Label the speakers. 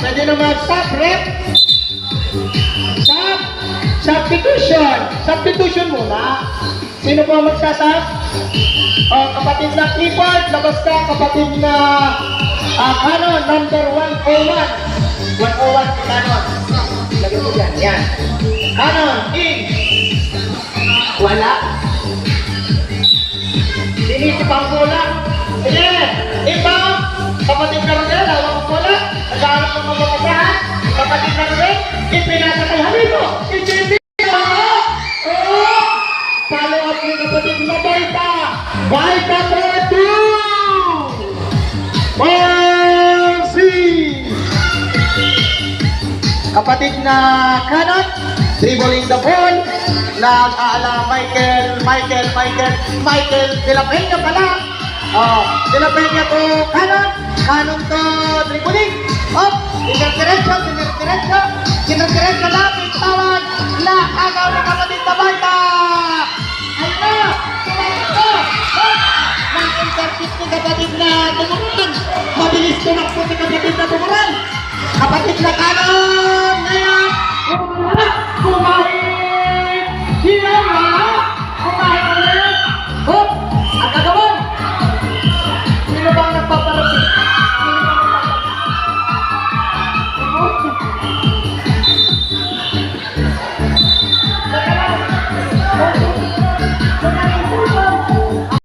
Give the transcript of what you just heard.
Speaker 1: Pwede na mag-stop, rep. Stop. Substitution. Substitution muna. Sino po ang magsasab? O, kapatid na keyboard, labas ka. Kapatid na Canon, number 101. 101 si Canon. Lagyan mo dyan, yan. Canon, in. Wala. Sinisip ang bola. Sige, inbound. Kapatid na rin, hawak ang bola. Nag-aaral ng mga kasahan. Kapatid na rin, ipinasa kay Halito. Ipinasa. Follow up ni kapatid na Baita. Baita for 2. Mercy. Kapatid na Canon, dribbling the ball. Nag-aala Michael De La Peña pala. De La Peña to Canon. Canon to dribbling. Up. Diretso. Lapit tawag. Agaw ni kapatid na Baita. Ayun na. Nang-intercept ni kapatid na Tumuran. Mabilis tumakbo ni kapatid na Tumuran. Kapatid na Canon. Ngayon.